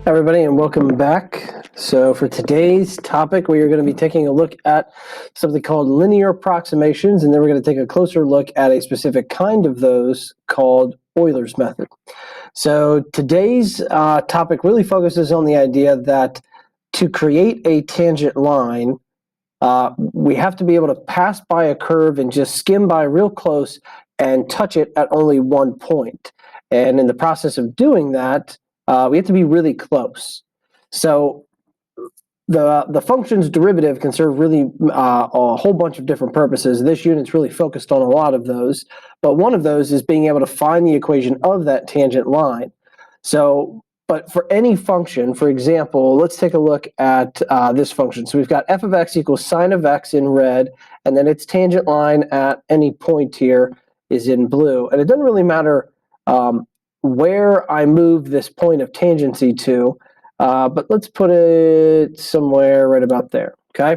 Everybody, and welcome back. So for today's topic, we are going to be taking a look at something called linear approximations, and then we're going to take a closer look at a specific kind of those called Euler's method. So today's topic really focuses on the idea that to create a tangent line, we have to be able to pass by a curve and just skim by real close and touch it at only one point. And in the process of doing that, we have to be really close. So the function's derivative can serve really a whole bunch of different purposes. This unit's really focused on a lot of those, but one of those is being able to find the equation of that tangent line. So, but for any function, for example, let's take a look at this function. So we've got f of x equals sine of x in red, and then its tangent line at any point here is in blue. And it doesn't really matter where I move this point of tangency to, but let's put it somewhere right about there, okay?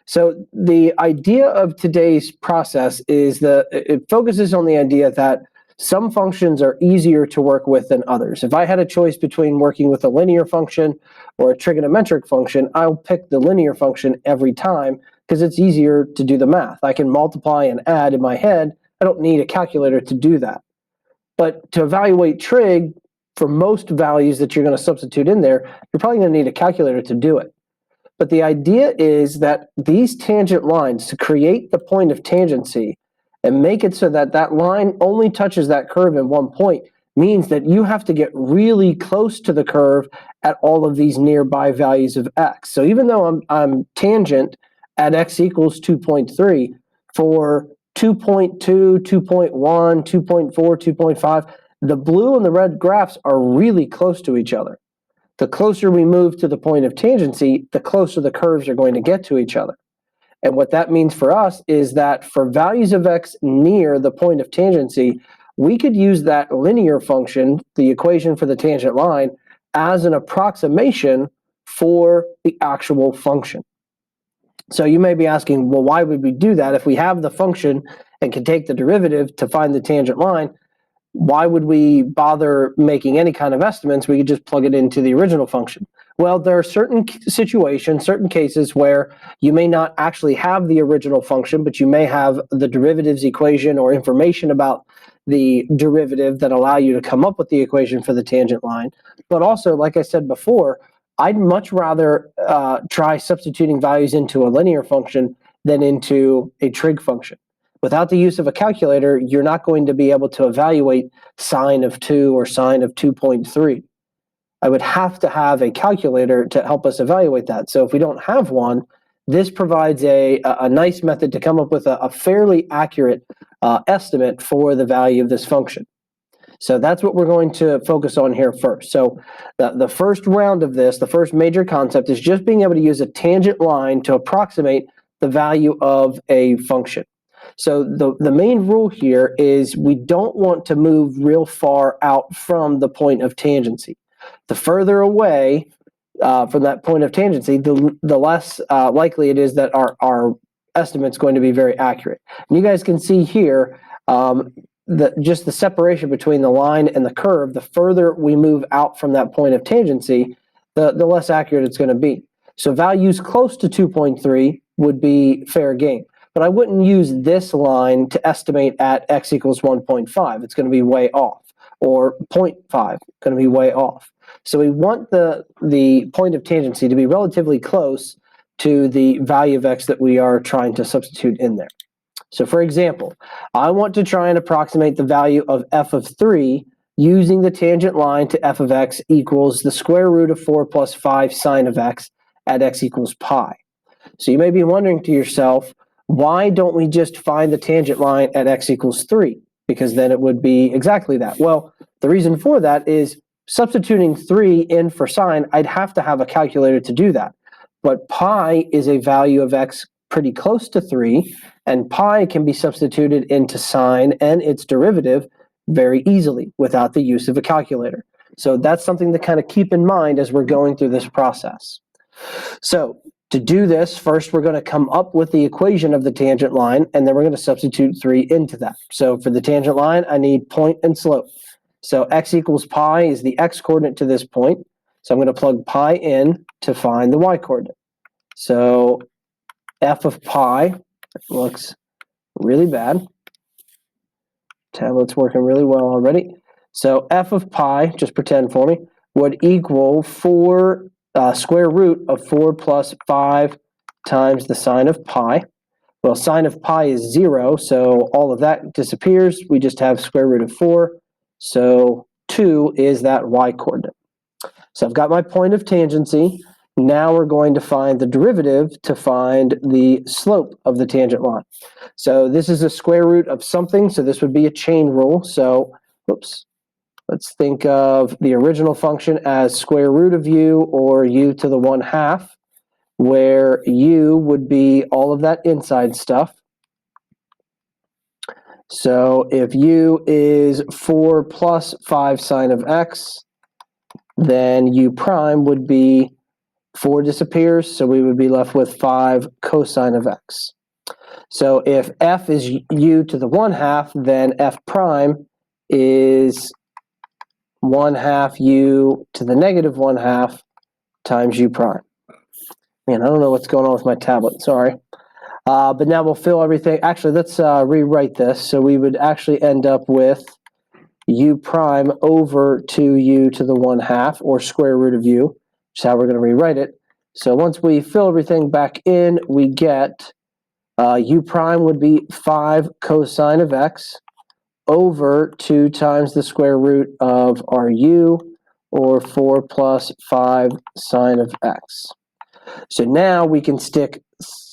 So the idea of today's process is that it focuses on the idea that some functions are easier to work with than others. If I had a choice between working with a linear function or a trigonometric function, I'll pick the linear function every time because it's easier to do the math. I can multiply and add in my head. I don't need a calculator to do that. But to evaluate trig, for most values that you're going to substitute in there, you're probably going to need a calculator to do it. But the idea is that these tangent lines, to create the point of tangency and make it so that that line only touches that curve at one point, means that you have to get really close to the curve at all of these nearby values of x. So even though I'm tangent at x equals 2.3, for 2.2, 2.1, 2.4, 2.5, the blue and the red graphs are really close to each other. The closer we move to the point of tangency, the closer the curves are going to get to each other. And what that means for us is that for values of x near the point of tangency, we could use that linear function, the equation for the tangent line, as an approximation for the actual function. So you may be asking, well, why would we do that? If we have the function and can take the derivative to find the tangent line, why would we bother making any kind of estimates? We could just plug it into the original function. Well, there are certain situations, certain cases where you may not actually have the original function, but you may have the derivatives equation or information about the derivative that allow you to come up with the equation for the tangent line. But also, like I said before, I'd much rather try substituting values into a linear function than into a trig function. Without the use of a calculator, you're not going to be able to evaluate sine of 2 or sine of 2.3. I would have to have a calculator to help us evaluate that. So if we don't have one, this provides a nice method to come up with a fairly accurate estimate for the value of this function. So that's what we're going to focus on here first. So the first round of this, the first major concept, is just being able to use a tangent line to approximate the value of a function. So the main rule here is we don't want to move real far out from the point of tangency. The further away from that point of tangency, the less likely it is that our estimate's going to be very accurate. And you guys can see here just the separation between the line and the curve. The further we move out from that point of tangency, the less accurate it's going to be. So values close to 2.3 would be fair game. But I wouldn't use this line to estimate at x equals 1.5. It's going to be way off. Or 0.5, going to be way off. So we want the point of tangency to be relatively close to the value of x that we are trying to substitute in there. So for example, I want to try and approximate the value of f of 3 using the tangent line to f of x equals the square root of 4 plus 5 sine of x at x equals pi. So you may be wondering to yourself, why don't we just find the tangent line at x equals 3? Because then it would be exactly that. Well, the reason for that is substituting 3 in for sine, I'd have to have a calculator to do that. But pi is a value of x pretty close to 3, and pi can be substituted into sine and its derivative very easily without the use of a calculator. So that's something to kind of keep in mind as we're going through this process. So to do this, first we're going to come up with the equation of the tangent line, and then we're going to substitute 3 into that. So for the tangent line, I need point and slope. So x equals pi is the x coordinate to this point. So I'm going to plug pi in to find the y-coordinate. So f of pi looks really bad. Tablet's working really well already. So f of pi, just pretend for me, would equal 4 square root of 4 plus 5 times the sine of pi. Well, sine of pi is 0, so all of that disappears. We just have square root of 4. So 2 is that y-coordinate. So I've got my point of tangency. Now we're going to find the derivative to find the slope of the tangent line. So this is a square root of something, so this would be a chain rule. So, oops, let's think of the original function as square root of u, or u to the 1/2, where u would be all of that inside stuff. So if u is 4 plus 5 sine of x, then u prime would be 4 disappears, so we would be left with 5 cosine of x. So if f is u to the 1/2, then f prime is 1/2 u to the negative 1/2 times u prime. Man, I don't know what's going on with my tablet, sorry. But now we'll fill everything. Actually, let's rewrite this. So we would actually end up with u prime over 2u to the 1/2, or square root of u, which is how we're going to rewrite it. So once we fill everything back in, we get u prime would be 5 cosine of x over 2 times the square root of our u, or 4 plus 5 sine of x. So now we can stick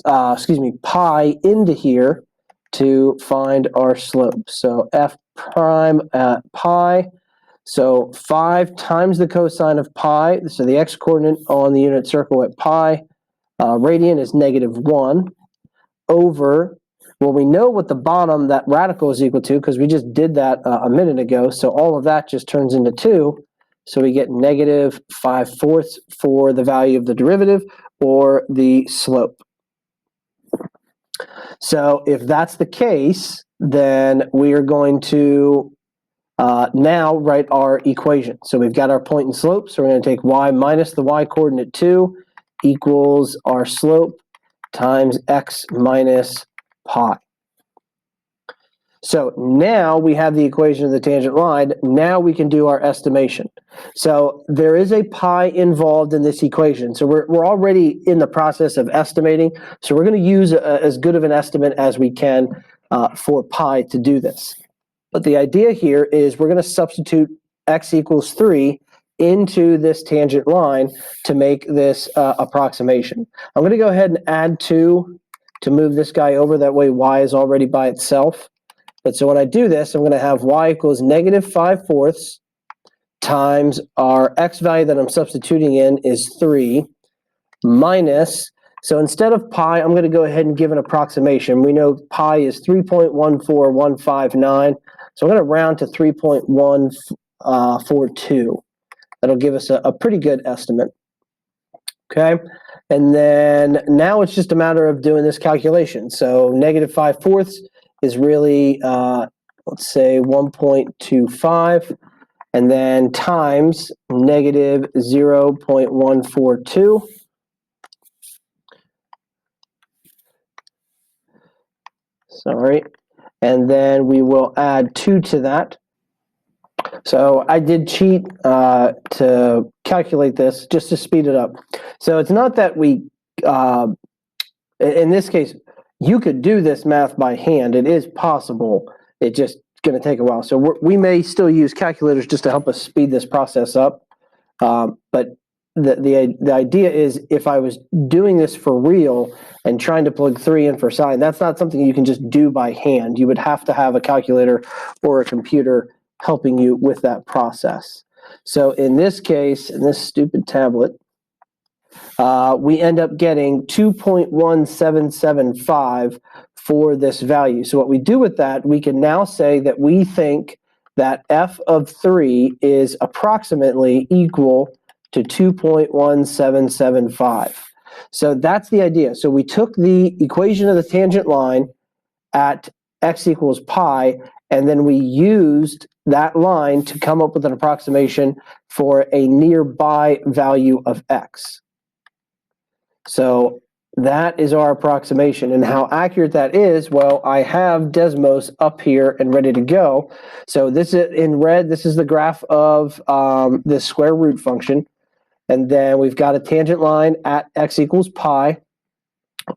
pi into here to find our slope. So f prime at pi, so 5 times the cosine of pi, so the x-coordinate on the unit circle at pi, radian is -1, over, well, we know what the bottom, that radical is equal to, because we just did that a minute ago, so all of that just turns into 2, so we get -5/4 for the value of the derivative, or the slope. So if that's the case, then we are going to now write our equation. So we've got our point and slope, so we're going to take y minus the y-coordinate 2 equals our slope times x minus pi. So now we have the equation of the tangent line. Now we can do our estimation. So there is a pi involved in this equation. So we're already in the process of estimating. So we're going to use as good of an estimate as we can for pi to do this. But the idea here is we're going to substitute x equals 3 into this tangent line to make this approximation. I'm going to go ahead and add 2 to move this guy over. That way y is already by itself. But so when I do this, I'm going to have y equals -5/4 times our x value that I'm substituting in is 3, minus, so instead of pi, I'm going to go ahead and give an approximation. We know pi is 3.14159, so I'm going to round to 3.142. That'll give us a pretty good estimate. Okay, and then now it's just a matter of doing this calculation. So -5/4 is really, let's say 1.25, and then times -0.142. Sorry, and then we will add 2 to that. So I did cheat to calculate this just to speed it up. So it's not that we, in this case, you could do this math by hand. It is possible. It's just going to take a while. So we may still use calculators just to help us speed this process up. But the idea is, if I was doing this for real and trying to plug 3 in for sine, that's not something you can just do by hand. You would have to have a calculator or a computer helping you with that process. So in this case, in this stupid tablet, we end up getting 2.1775 for this value. So what we do with that, we can now say that we think that f of 3 is approximately equal to 2.1775. So that's the idea. So we took the equation of the tangent line at x equals pi, and then we used that line to come up with an approximation for a nearby value of x. So that is our approximation. And how accurate that is, well, I have Desmos up here and ready to go. So this is in red, this is the graph of this square root function. And then we've got a tangent line at x equals pi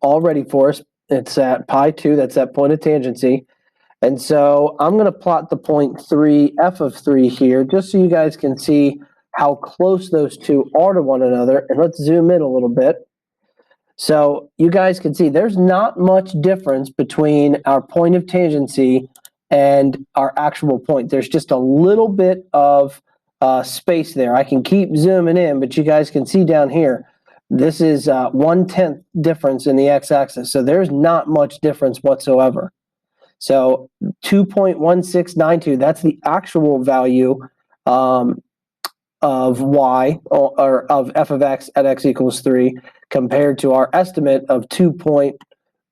all ready for us. It's at pi 2, that's that point of tangency. And so I'm going to plot the point 3, f of 3 here, just so you guys can see how close those two are to one another. And let's zoom in a little bit. So you guys can see there's not much difference between our point of tangency and our actual point. There's just a little bit of space there. I can keep zooming in, but you guys can see down here, this is 1/10 difference in the x-axis. So there's not much difference whatsoever. So 2.1692, that's the actual value of y, or of f of x at x equals 3, compared to our estimate of 2.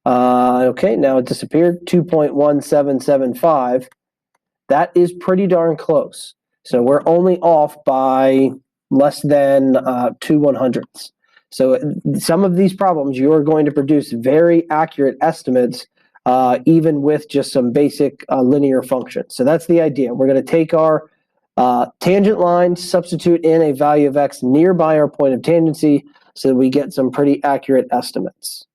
Okay, now it disappeared, 2.1775. That is pretty darn close. So we're only off by less than 2/100ths. So some of these problems, you're going to produce very accurate estimates, even with just some basic linear functions. So that's the idea. We're going to take our tangent line, substitute in a value of x nearby our point of tangency, so that we get some pretty accurate estimates.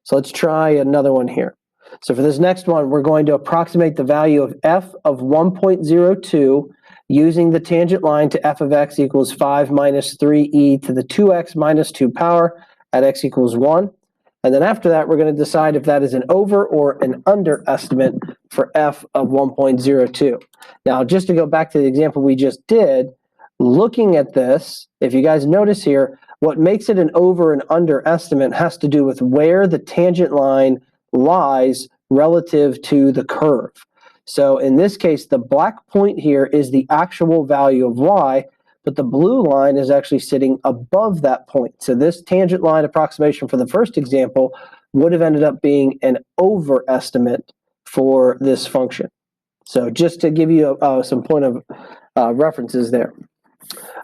So let's try another one here. So for this next one, we're going to approximate the value of f of 1.02 using the tangent line to f of x equals 5 minus 3e to the 2x minus 2 power at x equals 1. And then after that, we're going to decide if that is an over or an under estimate for f of 1.02. Now, just to go back to the example we just did, looking at this, if you guys notice here, what makes it an over and under estimate has to do with where the tangent line lies relative to the curve. So in this case, the black point here is the actual value of y, but the blue line is actually sitting above that point. So this tangent line approximation for the first example would have ended up being an overestimate for this function. So just to give you some point of references there.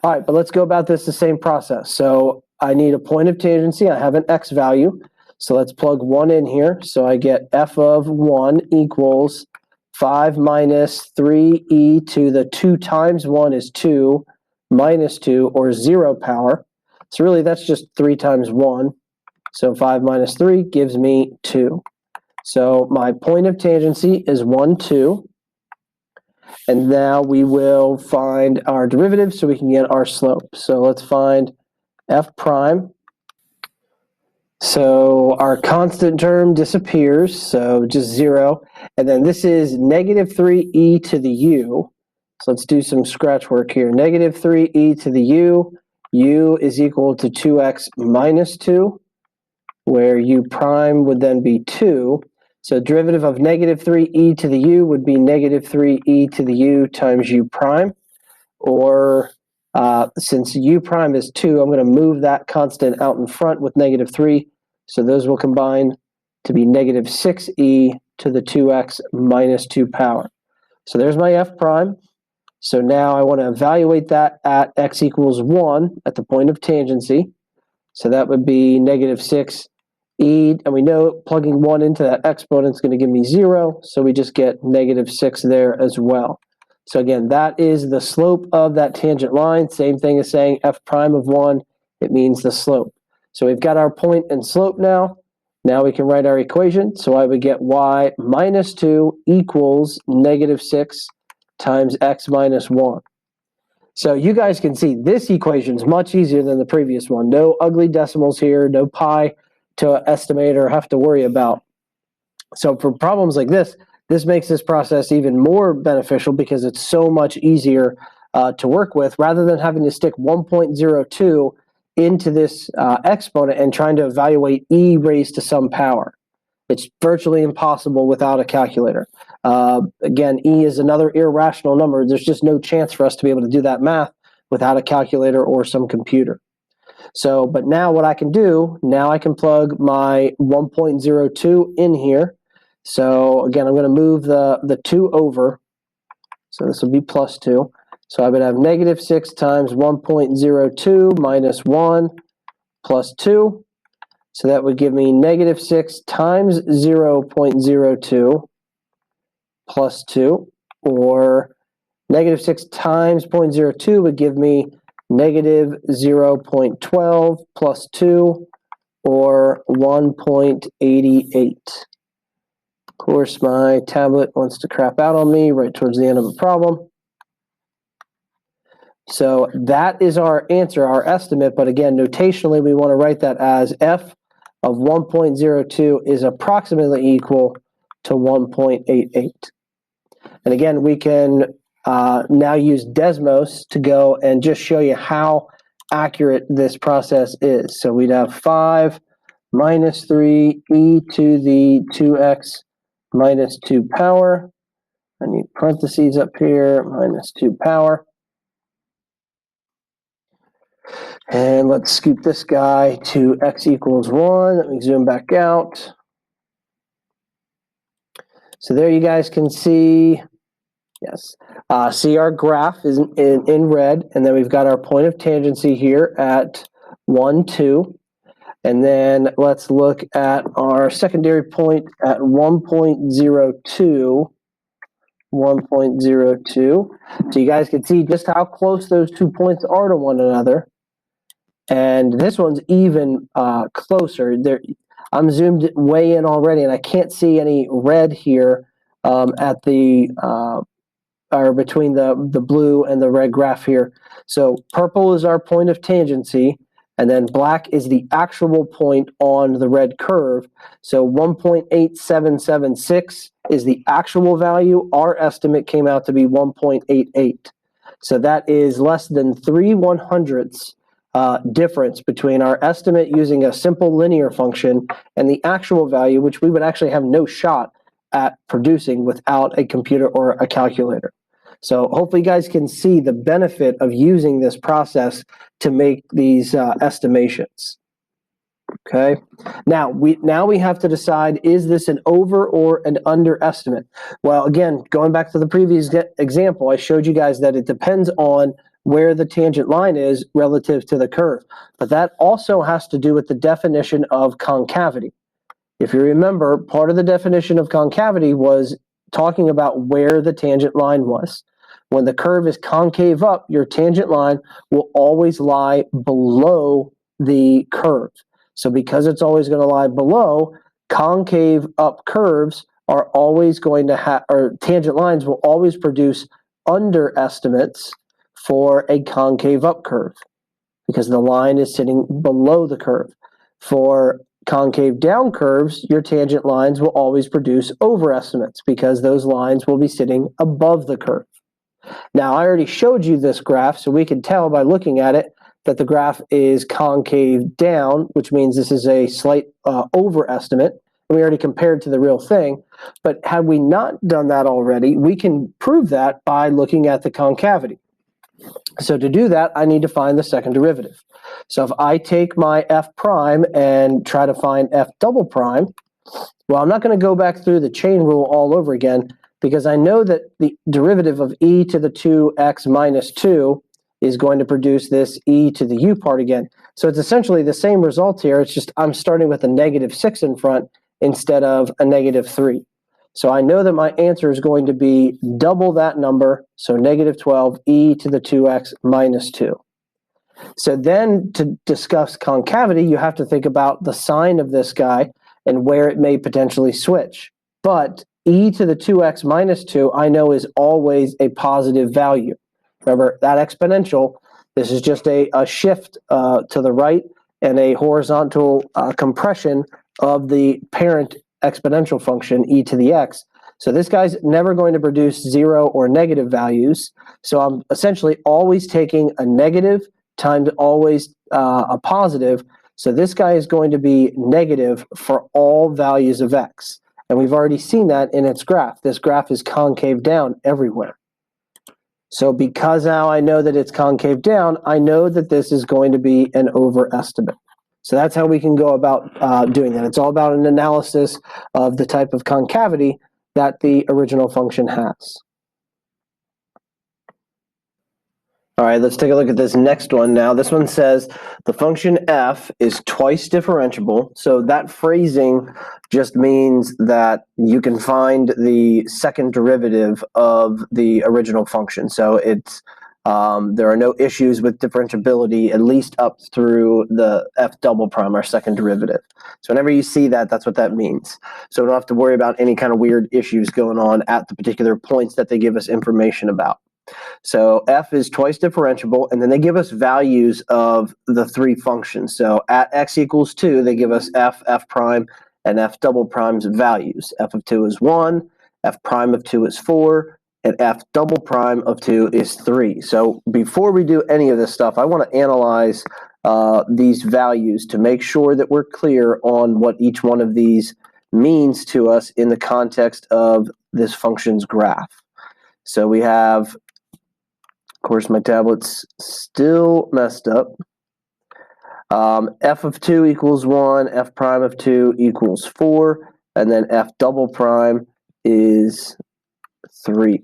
All right, but let's go about this the same process. So I need a point of tangency. I have an x value. So let's plug 1 in here. So I get f of 1 equals 5 minus 3e to the 2 times 1 is 2 minus 2, or 0 power. So really that's just 3 times 1. So 5 minus 3 gives me 2. So my point of tangency is 1, 2. And now we will find our derivative so we can get our slope. So let's find f prime. So our constant term disappears, so just 0. And then this is negative 3e to the u. So let's do some scratch work here. Negative 3e to the u. U is equal to 2x minus 2, where u prime would then be 2. So derivative of negative 3e to the u would be negative 3e to the u times u prime. Or since u prime is 2, I'm going to move that constant out in front with negative 3. So those will combine to be negative 6e to the 2x minus 2 power. So there's my f prime. So now I want to evaluate that at x equals 1 at the point of tangency. So that would be negative 6e. And we know plugging 1 into that exponent is going to give me 0. So we just get negative 6 there as well. So again, that is the slope of that tangent line. Same thing as saying f prime of 1. It means the slope. So we've got our point and slope now. Now we can write our equation. So I would get y minus 2 equals negative 6 times x minus 1. So you guys can see this equation is much easier than the previous one. No ugly decimals here, no pi to estimate or have to worry about. So for problems like this, this makes this process even more beneficial because it's so much easier to work with, rather than having to stick 1.02 into this exponent and trying to evaluate e raised to some power. It's virtually impossible without a calculator. Again, e is another irrational number. There's just no chance for us to be able to do that math without a calculator or some computer. So, but now what I can do, now I can plug my 1.02 in here. So again, I'm going to move the 2 over. So this will be plus 2. So I would have negative 6 times 1.02 minus 1 plus 2. So that would give me negative 6 times 0.02 plus 2, or negative 6 times 0.02 would give me negative 0.12 plus 2, or 1.88. Of course, my tablet wants to crap out on me right towards the end of the problem. So that is our answer, our estimate, but again, notationally, we want to write that as f of 1.02 is approximately equal to 1.88. And again, we can now use Desmos to go and just show you how accurate this process is. So we'd have 5 minus 3 e to the 2x minus 2 power. I need parentheses up here, minus 2 power. And let's scoop this guy to x equals 1. Let me zoom back out. So there you guys can see, yes, see our graph is in red, and then we've got our point of tangency here at 1, 2. And then let's look at our secondary point at 1.02. 1.02. So you guys can see just how close those 2 points are to one another. And this one's even closer. I'm zoomed way in already, and I can't see any red here at the or between the blue and the red graph here. So purple is our point of tangency, and then black is the actual point on the red curve. So 1.8776 is the actual value. Our estimate came out to be 1.88. So that is less than 3/100ths difference between our estimate using a simple linear function and the actual value, which we would actually have no shot at producing without a computer or a calculator. So hopefully you guys can see the benefit of using this process to make these estimations. Okay. Now we have to decide, is this an over or an underestimate? Well, again, going back to the previous example, I showed you guys that it depends on where the tangent line is relative to the curve. But that also has to do with the definition of concavity. If you remember, part of the definition of concavity was talking about where the tangent line was. When the curve is concave up, your tangent line will always lie below the curve. So because it's always going to lie below, concave up curves are always going to have, or tangent lines will always produce underestimates for a concave up curve because the line is sitting below the curve. For concave down curves, your tangent lines will always produce overestimates because those lines will be sitting above the curve. Now, I already showed you this graph, so we can tell by looking at it that the graph is concave down, which means this is a slight overestimate. And we already compared to the real thing. But had we not done that already, we can prove that by looking at the concavity. So to do that, I need to find the second derivative. So if I take my f prime and try to find f double prime, well, I'm not going to go back through the chain rule all over again because I know that the derivative of e to the 2x minus 2 is going to produce this e to the u part again. So it's essentially the same result here. It's just I'm starting with a negative 6 in front instead of a negative 3. So I know that my answer is going to be double that number, so negative 12 e to the 2x minus 2. So then to discuss concavity, you have to think about the sign of this guy and where it may potentially switch. But e to the 2x minus 2 I know is always a positive value. Remember, that exponential, this is just a shift to the right and a horizontal compression of the parent exponential function, e to the x. So this guy's never going to produce 0 or negative values. So I'm essentially always taking a negative times always a positive. So this guy is going to be negative for all values of x. And we've already seen that in its graph. This graph is concave down everywhere. So because now I know that it's concave down, I know that this is going to be an overestimate. So that's how we can go about doing that. It's all about an analysis of the type of concavity that the original function has. All right, let's take a look at this next one now. This one says the function f is twice differentiable. So that phrasing just means that you can find the second derivative of the original function. So it's there are no issues with differentiability, at least up through the f double prime, our second derivative. So whenever you see that, that's what that means. So we don't have to worry about any kind of weird issues going on at the particular points that they give us information about. So f is twice differentiable, and then they give us values of the three functions. So at x equals 2, they give us f, f prime, and f double prime's values. F of 2 is 1, f prime of 2 is 4, and f double prime of 2 is 3. So before we do any of this stuff, I want to analyze these values to make sure that we're clear on what each one of these means to us in the context of this function's graph. So we have, of course, my tablet's still messed up. F of 2 equals 1, f prime of 2 equals 4, and then f double prime is 3.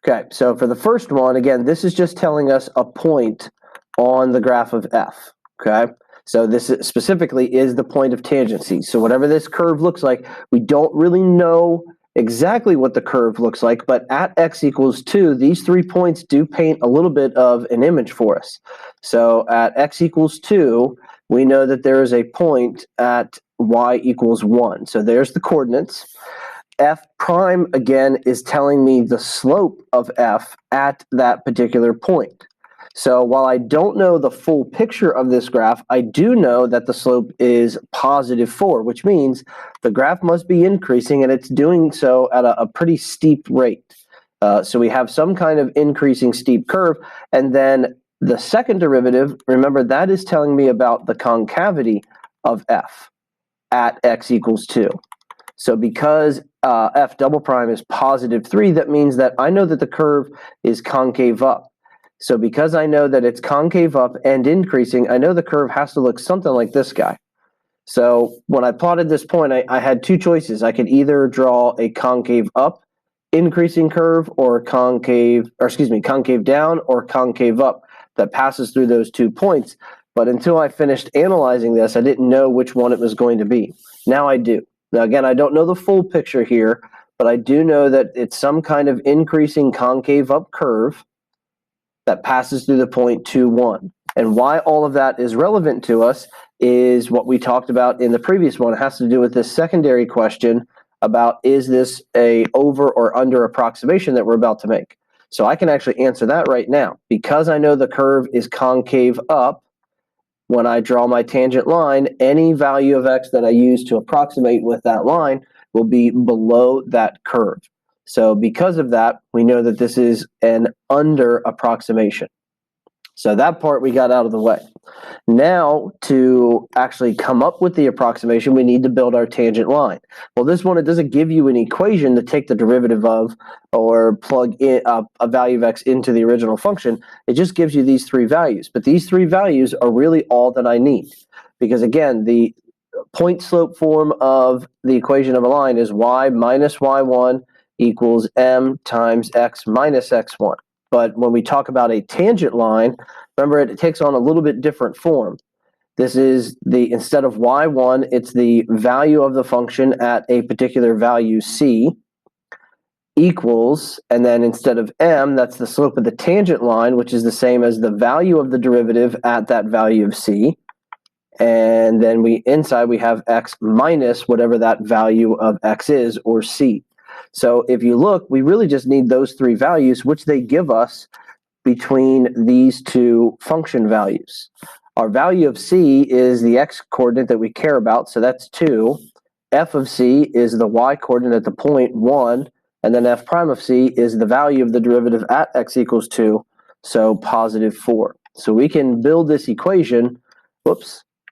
Okay, so for the first one, again, this is just telling us a point on the graph of f, okay? So this specifically is the point of tangency. So whatever this curve looks like, we don't really know exactly what the curve looks like, but at x equals 2, these 3 points do paint a little bit of an image for us. So at x equals 2, we know that there is a point at y equals 1. So there's the coordinates. F prime, again, is telling me the slope of f at that particular point. So while I don't know the full picture of this graph, I do know that the slope is positive 4, which means the graph must be increasing, and it's doing so at a pretty steep rate. So we have some kind of increasing steep curve, and then the second derivative, remember, that is telling me about the concavity of f at x equals 2. So because f double prime is positive 3, that means that I know that the curve is concave up. So because I know that it's concave up and increasing, I know the curve has to look something like this guy. So when I plotted this point, I had two choices. I could either draw a concave up increasing curve, or concave down or concave up that passes through those 2 points. But until I finished analyzing this, I didn't know which one it was going to be. Now I do. Now again, I don't know the full picture here, but I do know that it's some kind of increasing concave up curve that passes through the point 2, 1. And why all of that is relevant to us is what we talked about in the previous one. It has to do with this secondary question about, is this a over or under approximation that we're about to make? So I can actually answer that right now. Because I know the curve is concave up, when I draw my tangent line, any value of x that I use to approximate with that line will be below that curve. So because of that, we know that this is an under approximation. So that part we got out of the way. Now, to actually come up with the approximation, we need to build our tangent line. Well, this one, it doesn't give you an equation to take the derivative of or plug in a value of x into the original function. It just gives you these 3 values. But these 3 values are really all that I need. Because again, the point slope form of the equation of a line is y minus y1 equals m times x minus x1. But when we talk about a tangent line, remember, it takes on a little bit different form. This is instead of y1, it's the value of the function at a particular value c equals, and then instead of m, that's the slope of the tangent line, which is the same as the value of the derivative at that value of c. And then inside we have x minus whatever that value of x is, or c. So if you look, we really just need those 3 values, which they give us between these 2 function values. Our value of c is the x coordinate that we care about, so that's 2. F of c is the y coordinate at the point 1, and then f prime of c is the value of the derivative at x equals 2, so positive 4. So we can build this equation,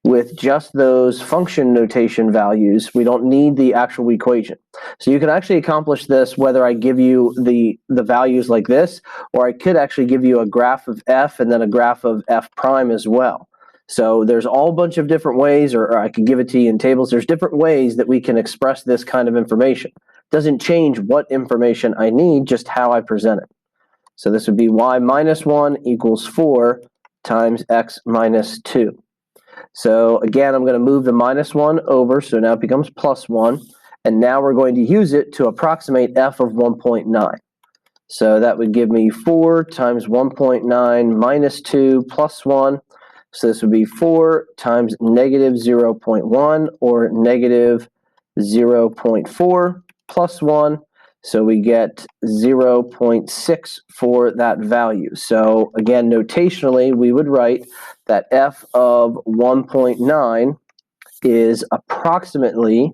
with just those function notation values. We don't need the actual equation. So you can actually accomplish this whether I give you the values like this, or I could actually give you a graph of f and then a graph of f prime as well. So there's all a bunch of different ways, or I could give it to you in tables. There's different ways that we can express this kind of information. It doesn't change what information I need, just how I present it. So this would be y minus 1 equals 4 times x minus 2. So again, I'm going to move the minus 1 over, so now it becomes plus 1. And now we're going to use it to approximate f of 1.9. So that would give me 4 times 1.9 minus 2 plus 1. So this would be 4 times negative 0.1, or negative 0.4 plus 1. So we get 0.6 for that value. So again, notationally, we would write that f of 1.9 is approximately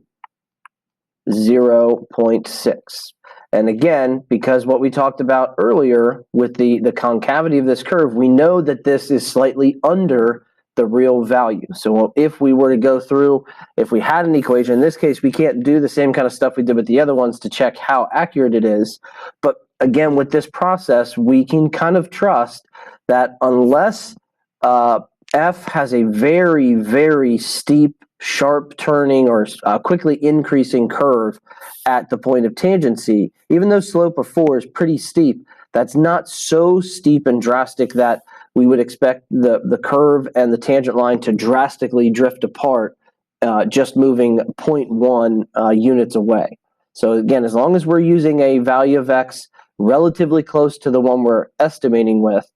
0.6. And again, because what we talked about earlier with the concavity of this curve, we know that this is slightly under the real value. So if we were to go through, if we had an equation, in this case, we can't do the same kind of stuff we did with the other ones to check how accurate it is. But again, with this process, we can kind of trust that unless f has a very, very steep, sharp turning or quickly increasing curve at the point of tangency, even though slope of 4 is pretty steep, that's not so steep and drastic that we would expect the curve and the tangent line to drastically drift apart just moving 0.1 units away. So again, as long as we're using a value of x relatively close to the one we're estimating with,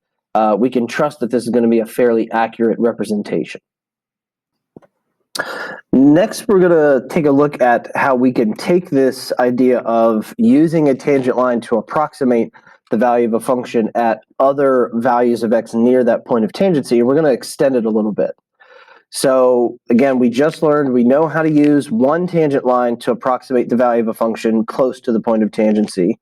we can trust that this is going to be a fairly accurate representation. Next, we're going to take a look at how we can take this idea of using a tangent line to approximate the value of a function at other values of x near that point of tangency, and we're going to extend it a little bit. So again, we just learned we know how to use one tangent line to approximate the value of a function close to the point of tangency.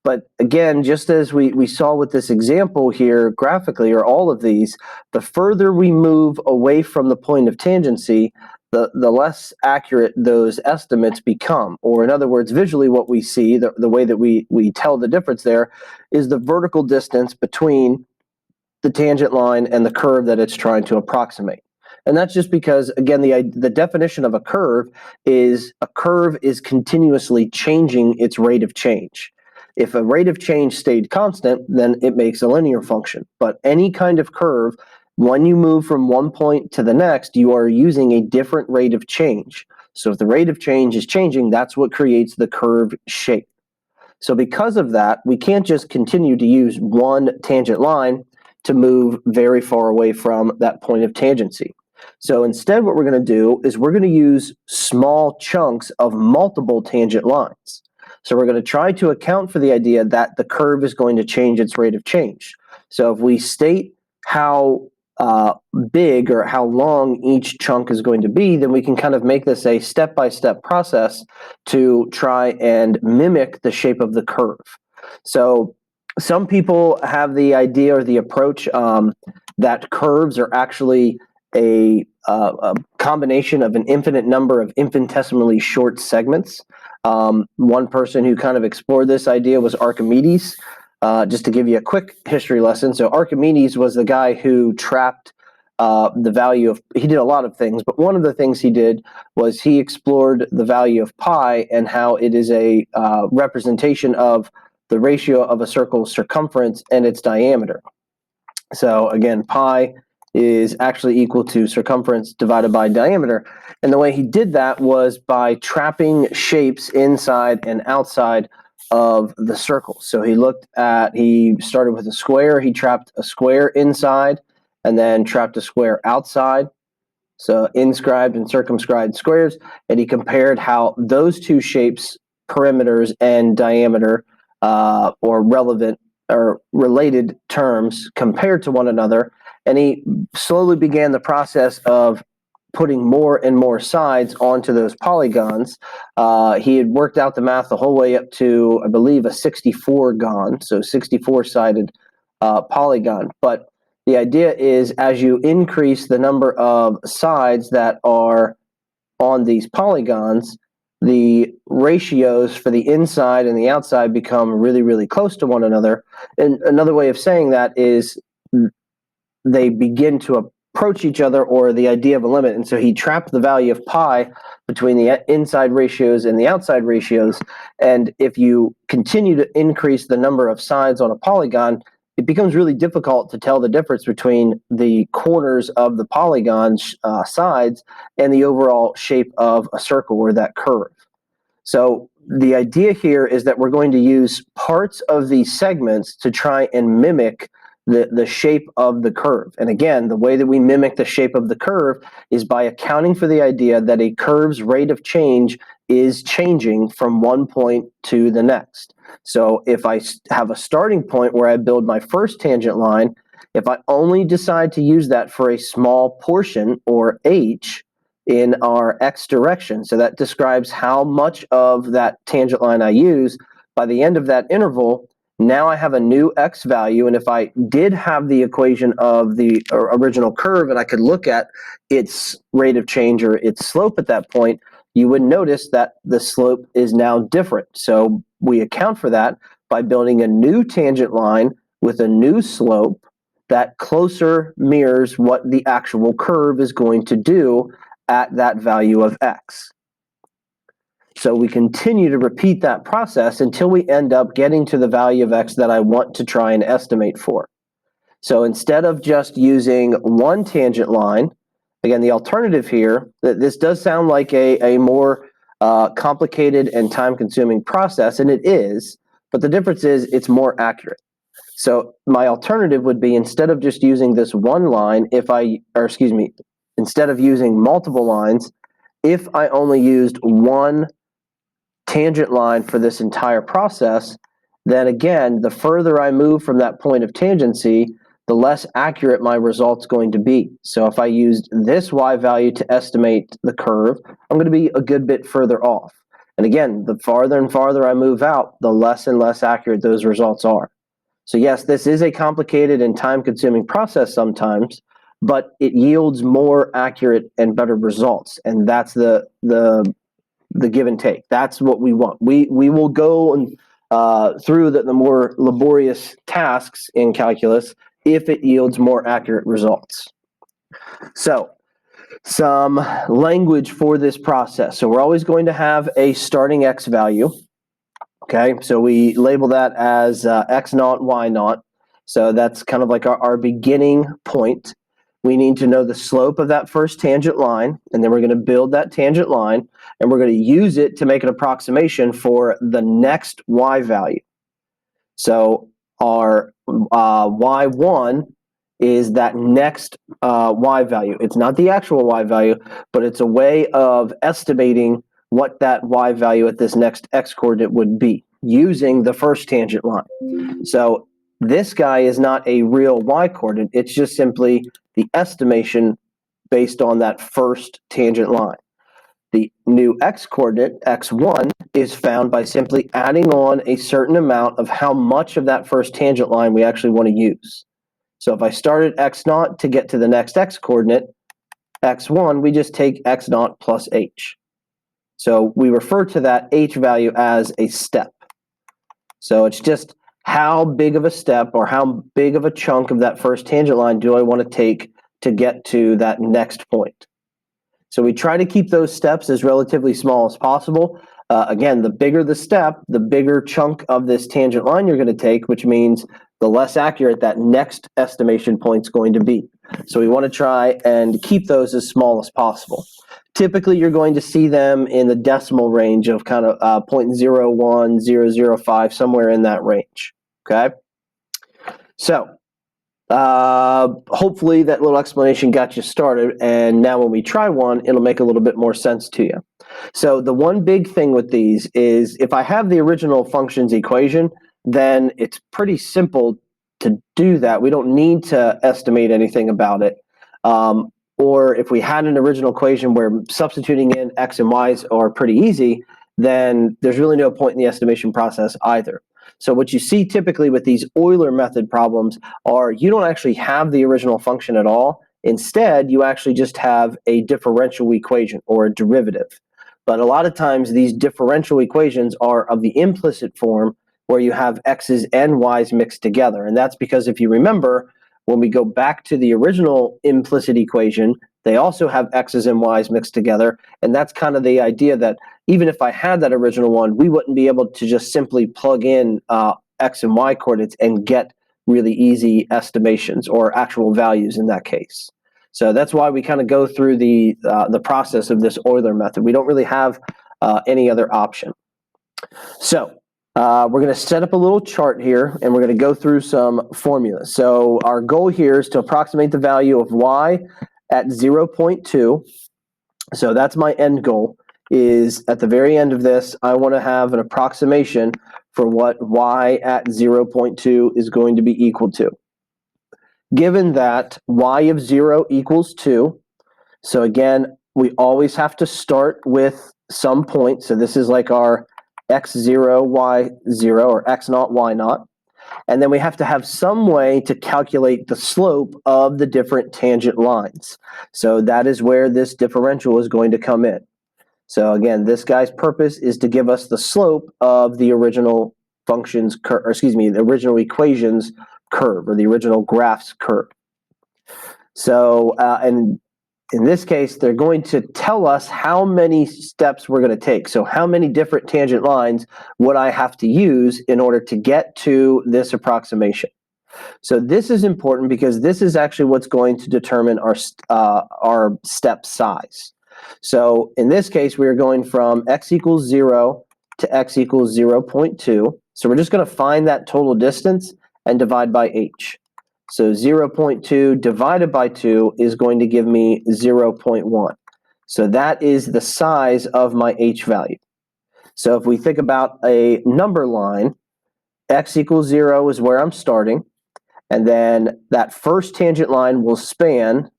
But again, just as we saw with this example here graphically, or all of these, the further we move away from the point of tangency, the less accurate those estimates become. Or in other words, visually what we see, the way that we tell the difference there, is the vertical distance between the tangent line and the curve that it's trying to approximate. And that's just because, again, the definition of a curve is continuously changing its rate of change. If a rate of change stayed constant, then it makes a linear function. But any kind of curve, when you move from one point to the next, you are using a different rate of change. So if the rate of change is changing, that's what creates the curve shape. So because of that, we can't just continue to use one tangent line to move very far away from that point of tangency. So instead, what we're going to do is we're going to use small chunks of multiple tangent lines. So we're going to try to account for the idea that the curve is going to change its rate of change. So if we state how big or how long each chunk is going to be, then we can kind of make this a step-by-step process to try and mimic the shape of the curve. So some people have the idea or the approach that curves are actually a combination of an infinite number of infinitesimally short segments. One person who kind of explored this idea was Archimedes. Just to give you a quick history lesson, so Archimedes was the guy who trapped the value of, he did a lot of things, but one of the things he did was he explored the value of pi and how it is a representation of the ratio of a circle's circumference and its diameter. So again, pi is actually equal to circumference divided by diameter. And the way he did that was by trapping shapes inside and outside of the circle. So he started with a square, he trapped a square inside, and then trapped a square outside. So inscribed and circumscribed squares, and he compared how those two shapes, perimeters and diameter, or relevant or related terms, compared to one another, and he slowly began the process of putting more and more sides onto those polygons. He had worked out the math the whole way up to, I believe, a 64-gon, so 64-sided polygon. But the idea is, as you increase the number of sides that are on these polygons, the ratios for the inside and the outside become really, really close to one another. And another way of saying that is they begin to approach each other, or the idea of a limit. And so he trapped the value of pi between the inside ratios and the outside ratios. And if you continue to increase the number of sides on a polygon, it becomes really difficult to tell the difference between the corners of the polygon sides and the overall shape of a circle or that curve. So the idea here is that we're going to use parts of these segments to try and mimic the shape of the curve. And again, the way that we mimic the shape of the curve is by accounting for the idea that a curve's rate of change is changing from one point to the next. So if I have a starting point where I build my first tangent line, if I only decide to use that for a small portion, or h, in our x direction, so that describes how much of that tangent line I use, by the end of that interval, now I have a new x value. And if I did have the equation of the original curve and I could look at its rate of change or its slope at that point, you would notice that the slope is now different. So we account for that by building a new tangent line with a new slope that closer mirrors what the actual curve is going to do at that value of x. So we continue to repeat that process until we end up getting to the value of x that I want to try and estimate for. So instead of just using one tangent line, again, the alternative here, this does sound like a more complicated and time-consuming process, and it is, but the difference is it's more accurate. So my alternative would be, instead of just using this one line, instead of using multiple lines, if I only used one tangent line for this entire process, then again, the further I move from that point of tangency, the less accurate my result's going to be. So if I used this y value to estimate the curve, I'm going to be a good bit further off. And again, the farther and farther I move out, the less and less accurate those results are. So yes, this is a complicated and time-consuming process sometimes, but it yields more accurate and better results. And that's the give and take. That's what we want. We will go through the more laborious tasks in calculus if it yields more accurate results. So some language for this process. So we're always going to have a starting x value. Okay, so we label that as x naught, y naught. So that's kind of like our beginning point. We need to know the slope of that first tangent line, and then we're going to build that tangent line, and we're going to use it to make an approximation for the next y value. So our y1 is that next y value. It's not the actual y value, but it's a way of estimating what that y value at this next x coordinate would be using the first tangent line. So this guy is not a real y coordinate. It's just simply the estimation based on that first tangent line. The new x coordinate, x1, is found by simply adding on a certain amount of how much of that first tangent line we actually want to use. So if I start at x naught to get to the next x coordinate, x1, we just take x naught plus h. So we refer to that h value as a step. So it's just how big of a step or how big of a chunk of that first tangent line do I want to take to get to that next point. So we try to keep those steps as relatively small as possible. Again, the bigger the step, the bigger chunk of this tangent line you're going to take, which means the less accurate that next estimation point is going to be. So we want to try and keep those as small as possible. Typically, you're going to see them in the decimal range of kind of 0.01005, somewhere in that range, okay? So hopefully that little explanation got you started, and now when we try one, it'll make a little bit more sense to you. So the one big thing with these is if I have the original functions equation, then it's pretty simple to do that. We don't need to estimate anything about it. Or if we had an original equation where substituting in x and y's are pretty easy, then there's really no point in the estimation process either. So what you see typically with these Euler method problems are you don't actually have the original function at all. Instead, you actually just have a differential equation or a derivative. But a lot of times these differential equations are of the implicit form where you have x's and y's mixed together. And that's because if you remember, when we go back to the original implicit equation, they also have x's and y's mixed together, and that's kind of the idea that even if I had that original one, we wouldn't be able to just simply plug in x and y coordinates and get really easy estimations or actual values in that case. So that's why we kind of go through the process of this Euler method. We don't really have any other option. So we're going to set up a little chart here, and we're going to go through some formulas. So our goal here is to approximate the value of y at 0.2. So that's my end goal, is at the very end of this, I want to have an approximation for what y at 0.2 is going to be equal to. Given that y of 0 equals 2, so again, we always have to start with some point. So this is like our x0, y0, or x0, y0. And then we have to have some way to calculate the slope of the different tangent lines. So that is where this differential is going to come in. So again, this guy's purpose is to give us the slope of the original functions, the original equations curve, or the original graph's curve. So, and in this case, they're going to tell us how many steps we're going to take. So how many different tangent lines would I have to use in order to get to this approximation? So this is important because this is actually what's going to determine our step size. So in this case, we are going from x equals 0 to x equals 0.2. So we're just going to find that total distance and divide by h. So 0.2 divided by 2 is going to give me 0.1. So that is the size of my h value. So if we think about a number line, x equals 0 is where I'm starting, and then that first tangent line will span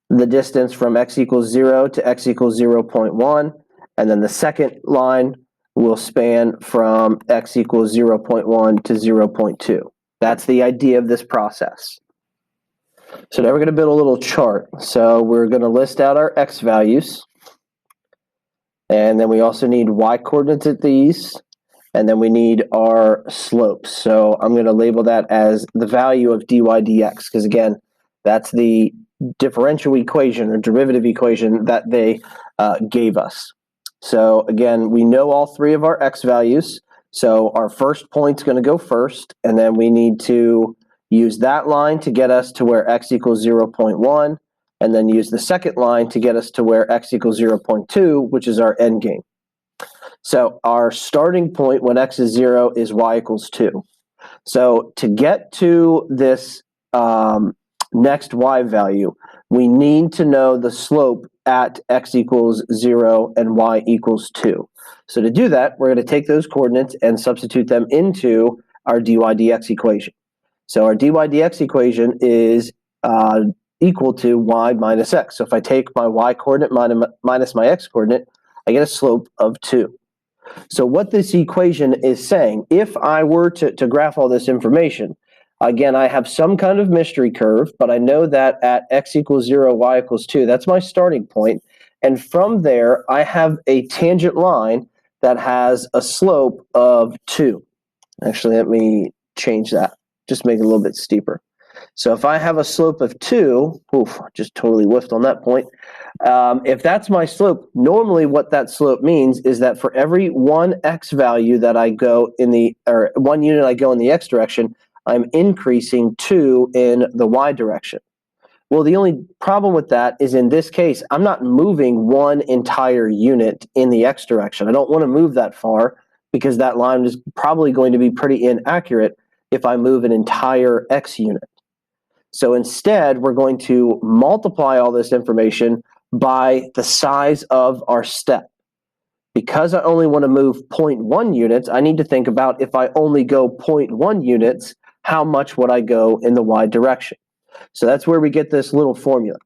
the distance from x equals 0 to x equals 0.1, and then the second line will span from x equals 0.1 to 0.2. That's the idea of this process. So now we're going to build a little chart. So we're going to list out our x values, and then we also need y coordinates at these, and then we need our slopes. So I'm going to label that as the value of dy dx, because again, that's the differential equation or derivative equation that they gave us. So again, we know all three of our x values. So our first point's going to go first, and then we need to use that line to get us to where x equals 0.1, and then use the second line to get us to where x equals 0.2, which is our end game. So our starting point when x is 0 is y equals 2. So to get to this next y value, we need to know the slope at x equals 0 and y equals 2. So to do that, we're going to take those coordinates and substitute them into our dy dx equation. So our dy dx equation is equal to y minus x. So if I take my y coordinate minus my x coordinate, I get a slope of 2. So what this equation is saying, if I were to graph all this information, again, I have some kind of mystery curve, but I know that at x equals 0, y equals 2, that's my starting point. And from there, I have a tangent line that has a slope of 2. Actually, let me change that. Just make it a little bit steeper. So if I have a slope of 2, just totally whiffed on that point. If that's my slope, normally what that slope means is that for every one x value that I go in or 1 unit I go in the x direction, I'm increasing 2 in the y direction. Well, the only problem with that is in this case, I'm not moving one entire unit in the x direction. I don't want to move that far because that line is probably going to be pretty inaccurate if I move an entire x unit. So instead, we're going to multiply all this information by the size of our step. Because I only want to move 0.1 units, I need to think about if I only go 0.1 units, how much would I go in the y direction? So that's where we get this little formula.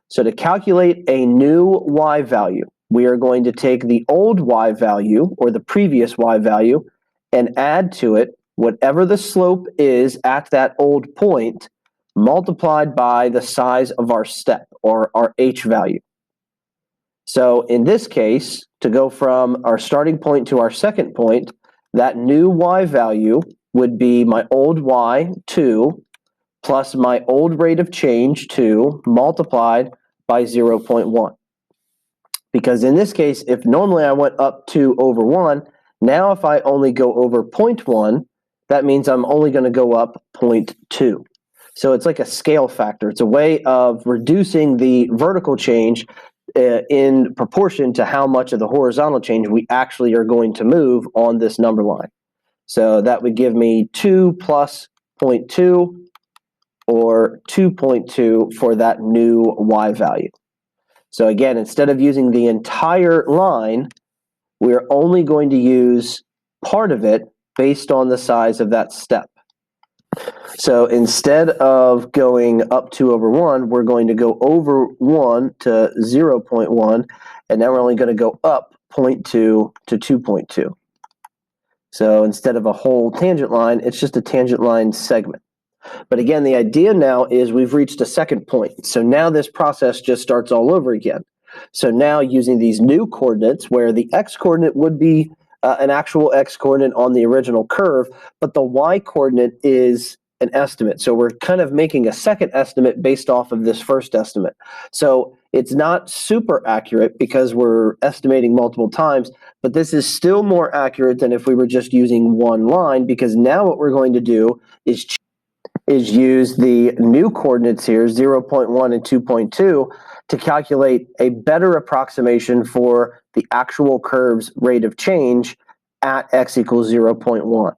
So to calculate a new y value, we are going to take the old y value, or the previous y value, and add to it whatever the slope is at that old point, multiplied by the size of our step, or our h value. So in this case, to go from our starting point to our second point, that new y value would be my old y, 2, plus my old rate of change, 2, multiplied by 0.1. Because in this case, if normally I went up 2 over 1, now if I only go over 0.1, that means I'm only going to go up 0.2. So it's like a scale factor. It's a way of reducing the vertical change in proportion to how much of the horizontal change we actually are going to move on this number line. So that would give me 2 plus 0.2, or 2.2 for that new y value. So again, instead of using the entire line, we're only going to use part of it based on the size of that step. So instead of going up 2 over 1, we're going to go over 1 to 0.1, and now we're only going to go up 0.2 to 2.2. So instead of a whole tangent line, it's just a tangent line segment. But again, the idea now is we've reached a second point. So now this process just starts all over again. So now using these new coordinates, where the x-coordinate would be an actual x-coordinate on the original curve, but the y-coordinate is an estimate. So we're kind of making a second estimate based off of this first estimate. So it's not super accurate because we're estimating multiple times, but this is still more accurate than if we were just using one line, because now what we're going to do is use the new coordinates here, 0.1 and 2.2, to calculate a better approximation for the actual curve's rate of change at x equals 0.1.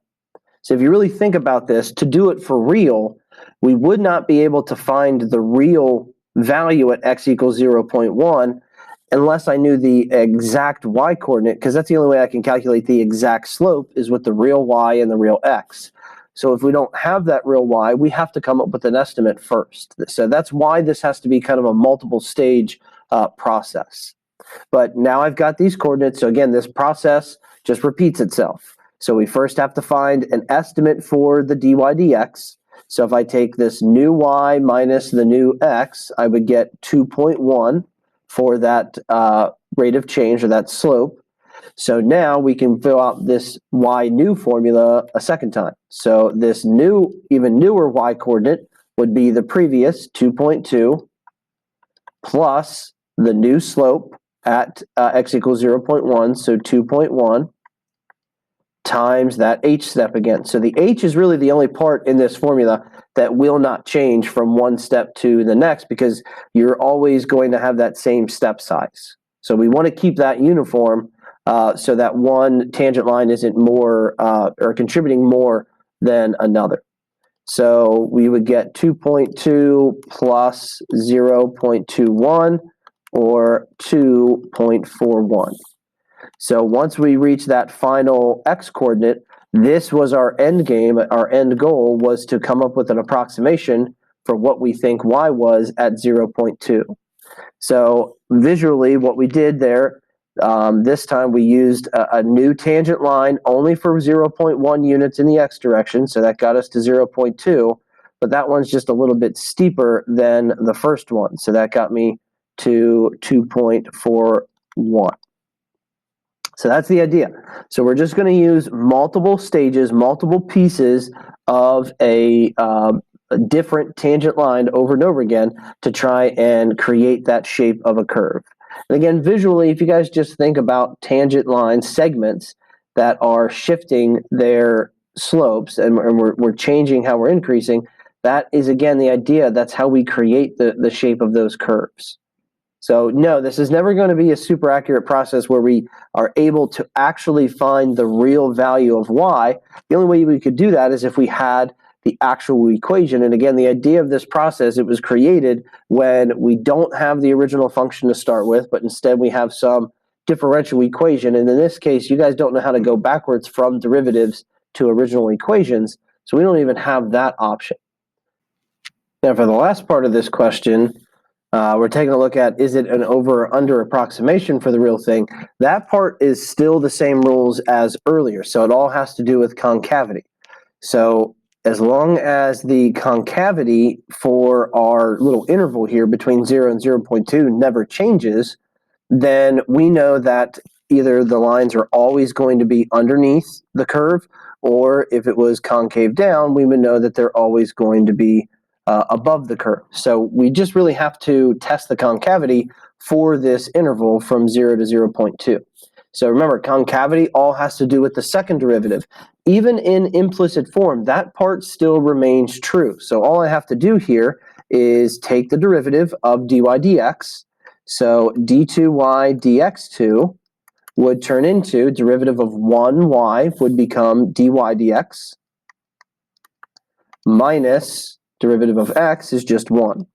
So if you really think about this, to do it for real, we would not be able to find the real value at x equals 0.1 unless I knew the exact y-coordinate, because that's the only way I can calculate the exact slope is with the real y and the real x. So if we don't have that real y, we have to come up with an estimate first. So that's why this has to be kind of a multiple stage process. But now I've got these coordinates, so again, this process just repeats itself. So we first have to find an estimate for the dy dx. So if I take this new y minus the new x, I would get 2.1 for that rate of change, or that slope. So now we can fill out this y new formula a second time. So this new, even newer y coordinate would be the previous 2.2 plus the new slope at x equals 0.1, so 2.1 times that h step again. So the h is really the only part in this formula that will not change from one step to the next, because you're always going to have that same step size. So we want to keep that uniform so that one tangent line isn't more or contributing more than another. So we would get 2.2 plus 0.21, or 2.41. So once we reach that final x-coordinate, this was our end game. Our end goal was to come up with an approximation for what we think y was at 0.2. So visually, what we did there, this time we used a new tangent line only for 0.1 units in the x direction, so that got us to 0.2, but that one's just a little bit steeper than the first one, so that got me to 2.41. So that's the idea. So we're just going to use multiple stages, multiple pieces of a different tangent line over and over again to try and create that shape of a curve. And again, visually, if you guys just think about tangent line segments that are shifting their slopes, and we're changing how we're increasing, that is, again, the idea. That's how we create the shape of those curves. So no, this is never going to be a super accurate process where we are able to actually find the real value of y. The only way we could do that is if we had the actual equation. And again, the idea of this process, it was created when we don't have the original function to start with, but instead we have some differential equation. And in this case, you guys don't know how to go backwards from derivatives to original equations, so we don't even have that option. Now, for the last part of this question, we're taking a look at, is it an over or under approximation for the real thing? That part is still the same rules as earlier, so it all has to do with concavity. So as long as the concavity for our little interval here between 0 and 0.2 never changes, then we know that either the lines are always going to be underneath the curve, or if it was concave down, we would know that they're always going to be above the curve. So we just really have to test the concavity for this interval from 0 to 0.2. So remember, concavity all has to do with the second derivative. Even in implicit form, that part still remains true. So all I have to do here is take the derivative of dy dx. So d2y dx2 would turn into derivative of 1y would become dy dx minus derivative of x is just 1.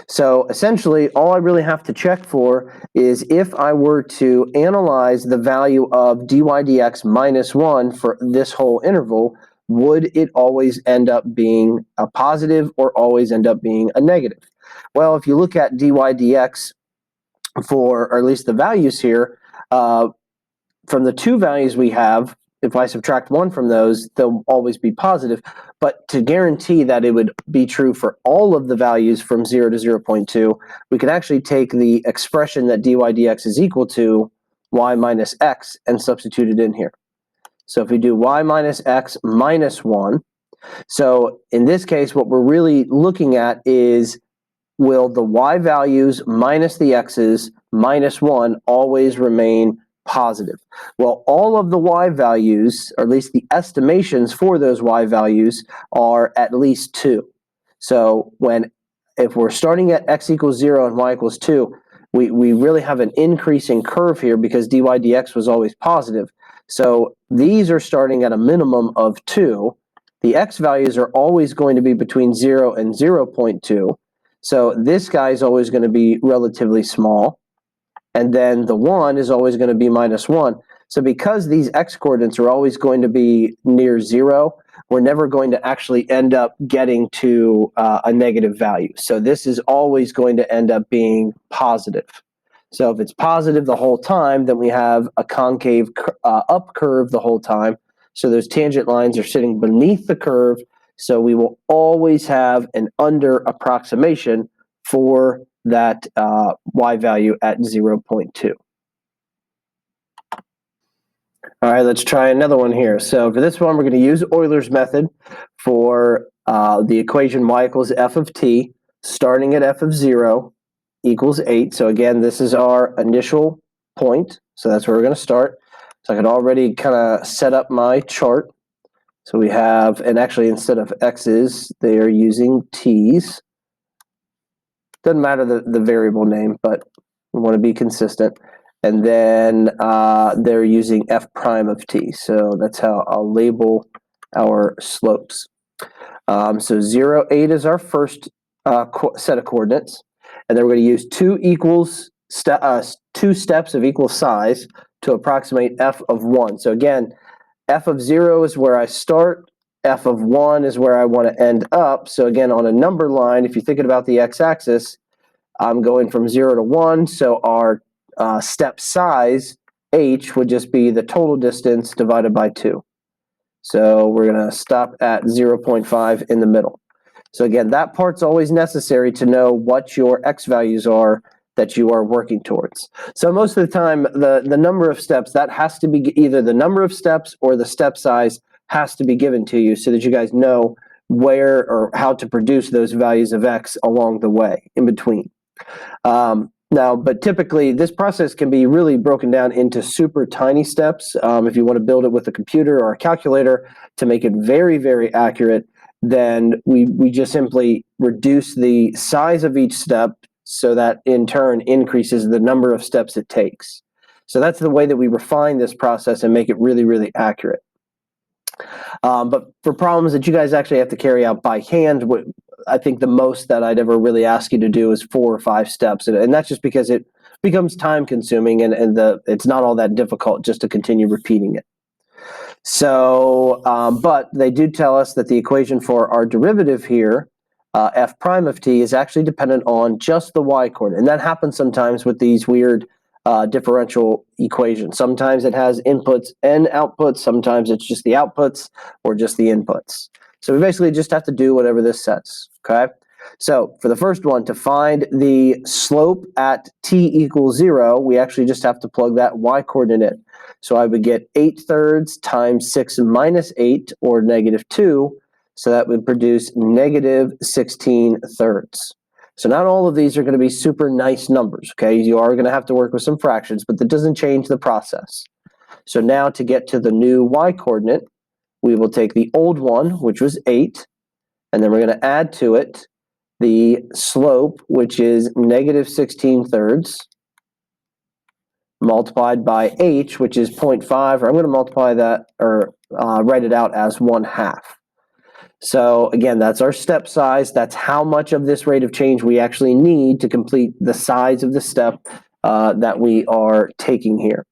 So essentially, all I really have to check for is if I were to analyze the value of dy dx minus 1 for this whole interval, would it always end up being a positive or always end up being a negative? Well, if you look at dy dx for, or at least the values here, from the two values we have, if I subtract 1 from those, they'll always be positive. But to guarantee that it would be true for all of the values from 0 to 0.2, we could actually take the expression that dy dx is equal to y minus x and substitute it in here. So if we do y minus x minus 1, so in this case, what we're really looking at is, will the y values minus the x's minus 1 always remain positive? Well, all of the y values, or at least the estimations for those y values, are at least 2. So if we're starting at x equals 0 and y equals 2, we really have an increasing curve here because dy dx was always positive. So these are starting at a minimum of 2. The x values are always going to be between 0 and 0.2. So this guy is always going to be relatively small. And then the 1 is always going to be minus 1. So because these x-coordinates are always going to be near 0, we're never going to actually end up getting to a negative value. So this is always going to end up being positive. So if it's positive the whole time, then we have a concave up curve the whole time. So those tangent lines are sitting beneath the curve. So we will always have an under approximation for that y value at 0.2. All right, let's try another one here. So for this one, we're going to use Euler's method for the equation y equals f of t, starting at f of 0 equals 8. So again, this is our initial point. So that's where we're going to start. So I can already kind of set up my chart. So we have, and actually instead of x's, they are using t's. Doesn't matter the variable name, but we want to be consistent. And then they're using f prime of t. So that's how I'll label our slopes. So 0, 8 is our first set of coordinates. And then we're going to use two steps of equal size to approximate f of 1. So again, f of 0 is where I start. F of 1 is where I want to end up. So again, on a number line, if you're thinking about the x-axis, I'm going from 0 to 1. So our step size, h, would just be the total distance divided by 2. So we're going to stop at 0.5 in the middle. So again, that part's always necessary to know what your x values are that you are working towards. So most of the time, the number of steps, that has to be either the number of steps or the step size has to be given to you so that you guys know where or how to produce those values of x along the way, in between. But typically, this process can be really broken down into super tiny steps. If you want to build it with a computer or a calculator to make it very, very accurate, then we just simply reduce the size of each step so that in turn increases the number of steps it takes. So that's the way that we refine this process and make it really, really accurate. But for problems that you guys actually have to carry out by hand, I think the most that I'd ever really ask you to do is 4 or 5 steps. And that's just because it becomes time consuming and it's not all that difficult just to continue repeating it. So, but they do tell us that the equation for our derivative here, f prime of t, is actually dependent on just the y-coordinate. And that happens sometimes with these weird differential equations. Sometimes it has inputs and outputs. Sometimes it's just the outputs or just the inputs. So we basically just have to do whatever this says, okay? So for the first one, to find the slope at t equals 0, we actually just have to plug that y-coordinate in. So I would get 8/3 times 6 minus 8, or -2. So that would produce negative 16 thirds. So not all of these are going to be super nice numbers, okay? You are going to have to work with some fractions, but that doesn't change the process. So now to get to the new y-coordinate, we will take the old one, which was 8, and then we're going to add to it the slope, which is negative 16 thirds, multiplied by h, which is 0.5, or I'm going to multiply that, or write it out as 1/2. So again, that's our step size. That's how much of this rate of change we actually need to complete the size of the step that we are taking here.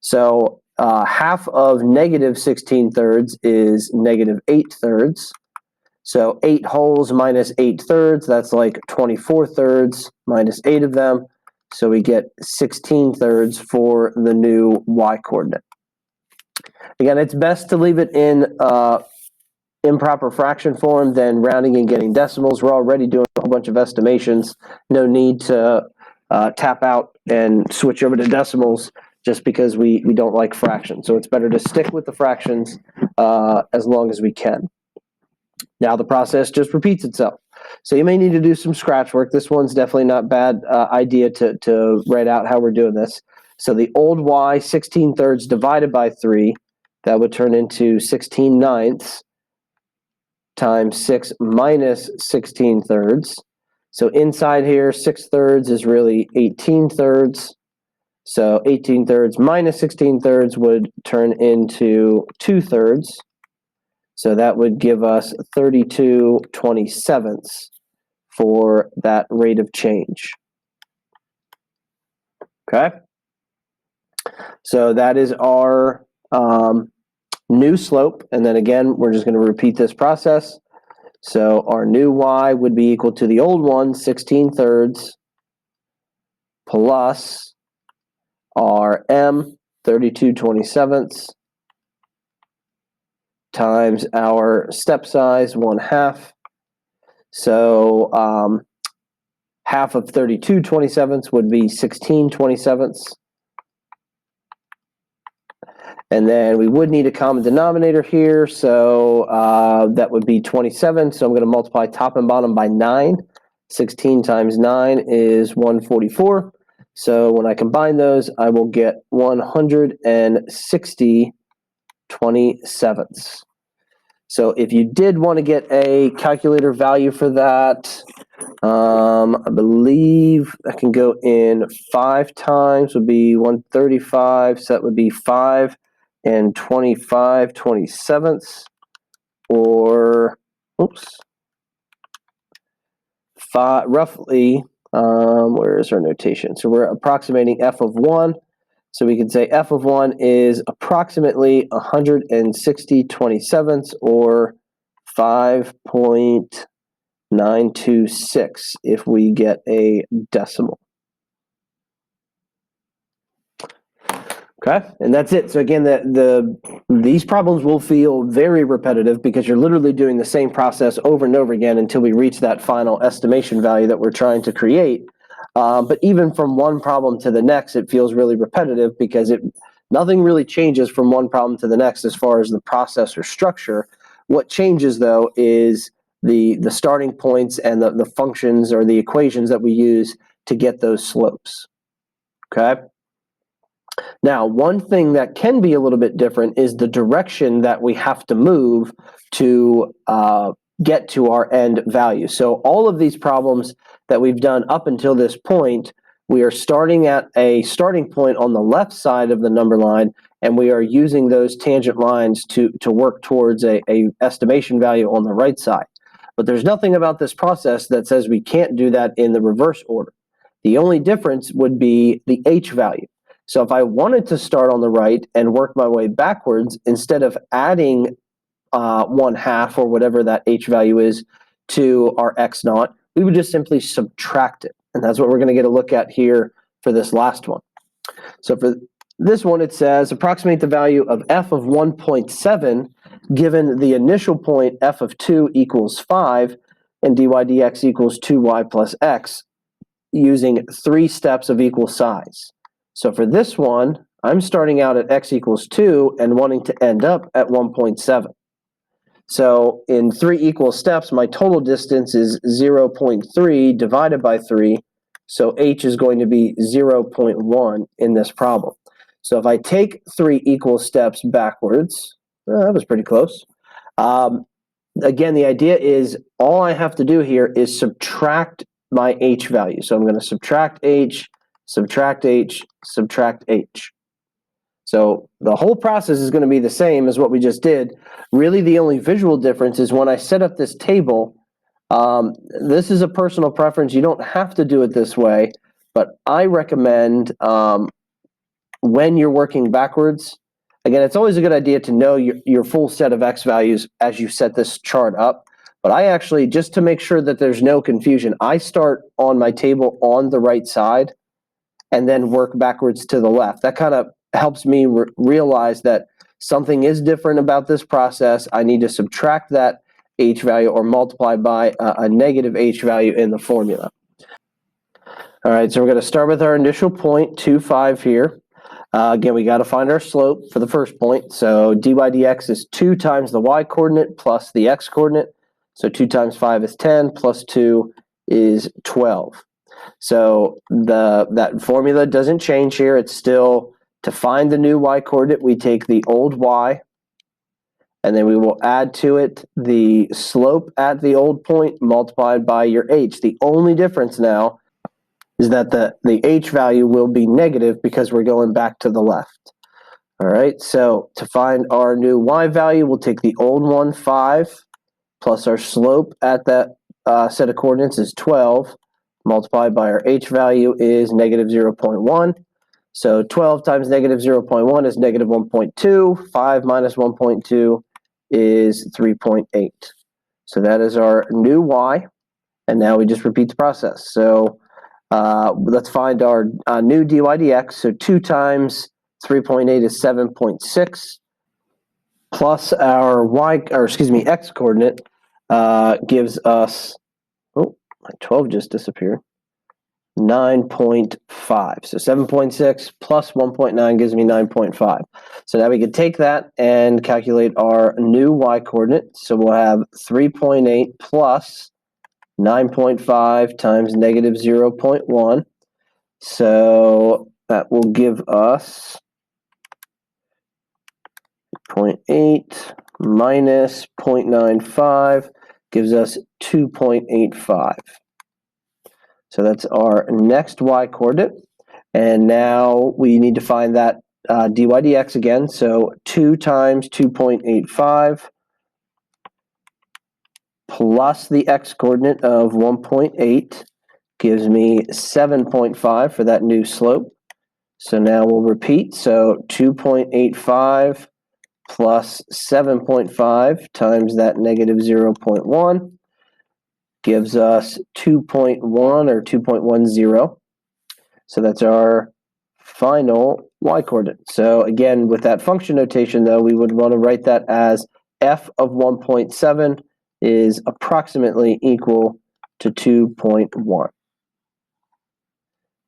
So half of negative 16 thirds is negative 8 thirds. So 8 wholes minus 8 thirds, that's like 24 thirds minus 8 of them. So we get 16 thirds for the new y-coordinate. Again, it's best to leave it in improper fraction form than rounding and getting decimals. We're already doing a whole bunch of estimations. No need to tap out and switch over to decimals just because we don't like fractions. So it's better to stick with the fractions as long as we can. Now the process just repeats itself. So you may need to do some scratch work. This one's definitely not a bad idea to write out how we're doing this. So the old y, 16 thirds divided by 3, that would turn into 16 ninths times 6 minus 16 thirds. So inside here, 6 thirds is really 18 thirds. So 18 thirds minus 16 thirds would turn into 2 thirds. So that would give us 32/27 for that rate of change. Okay? So that is our new slope. And then again, we're just going to repeat this process. So our new y would be equal to the old one, 16 thirds, plus our m, 32/27, times our step size, 1/2. So half of 32/27 would be 16/27. And then we would need a common denominator here, so that would be 27. So I'm going to multiply top and bottom by 9. 16 times 9 is 144. So when I combine those, I will get 160/27. So if you did want to get a calculator value for that, I believe I can go in 5 times, would be 135. So that would be 5 and 25/27, or roughly, where is our notation? So we're approximating f of 1. So we can say f of 1 is approximately 160/27, or 5.926 if we get a decimal. Okay, and that's it. So again, these problems will feel very repetitive because you're literally doing the same process over and over again until we reach that final estimation value that we're trying to create. But even from one problem to the next, it feels really repetitive because nothing really changes from one problem to the next as far as the process or structure. What changes, though, is the starting points and the functions or the equations that we use to get those slopes. Okay? Now, one thing that can be a little bit different is the direction that we have to move to get to our end value. So all of these problems that we've done up until this point, we are starting at a starting point on the left side of the number line, and we are using those tangent lines to work towards a estimation value on the right side. But there's nothing about this process that says we can't do that in the reverse order. The only difference would be the h value. So if I wanted to start on the right and work my way backwards, instead of adding 1/2 or whatever that h value is to our x naught, we would just simply subtract it. And that's what we're going to get a look at here for this last one. So for this one, it says approximate the value of f of 1.7 given the initial point f of 2 equals 5 and dy dx equals 2y plus x using 3 steps of equal size. So for this one, I'm starting out at x equals 2 and wanting to end up at 1.7. So in 3 equal steps, my total distance is 0.3 divided by 3. So h is going to be 0.1 in this problem. So if I take 3 equal steps backwards, that was pretty close. Again, the idea is all I have to do here is subtract my h value. So I'm going to subtract h, subtract h, subtract h. So the whole process is going to be the same as what we just did. Really, the only visual difference is when I set up this table, this is a personal preference. You don't have to do it this way, but I recommend when you're working backwards, again, it's always a good idea to know your full set of x values as you set this chart up. But I actually, just to make sure that there's no confusion, I start on my table on the right side and then work backwards to the left. That kind of helps me realize that something is different about this process. I need to subtract that h value or multiply by a negative h value in the formula. All right, so we're going to start with our initial point, 2, 5 here. Again, we got to find our slope for the first point. So dy dx is 2 times the y coordinate plus the x coordinate. So 2 times 5 is 10, plus 2 is 12. So that formula doesn't change here. It's still, to find the new y coordinate, we take the old y, and then we will add to it the slope at the old point multiplied by your h. The only difference now is that the h value will be negative because we're going back to the left. All right, so to find our new y value, we'll take the old one, 5, plus our slope at that set of coordinates is 12, multiplied by our h value is negative 0.1. So 12 times negative 0.1 is negative 1.2. 5 minus 1.2 is 3.8. So that is our new y. And now we just repeat the process. So let's find our new dy dx. So 2 times 3.8 is 7.6. Plus our x coordinate gives us, oh, my 12 just disappeared, 9.5. So 7.6 plus 1.9 gives me 9.5. So now we can take that and calculate our new y coordinate. So we'll have 3.8 plus 9.5 times negative 0.1. So that will give us 0.8 minus 0.95 gives us 2.85. So that's our next y coordinate. And now we need to find that dy dx again. So 2 times 2.85 plus the x coordinate of 1.8 gives me 7.5 for that new slope. So now we'll repeat. So 2.85 plus 7.5 times that negative 0.1 gives us 2.1 or 2.10. So that's our final y coordinate. So again, with that function notation, though, we would want to write that as f of 1.7 is approximately equal to 2.1.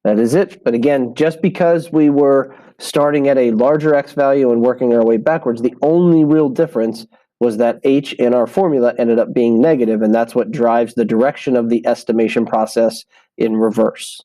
That is it. But again, just because we were starting at a larger x value and working our way backwards, the only real difference was that h in our formula ended up being negative, and that's what drives the direction of the estimation process in reverse.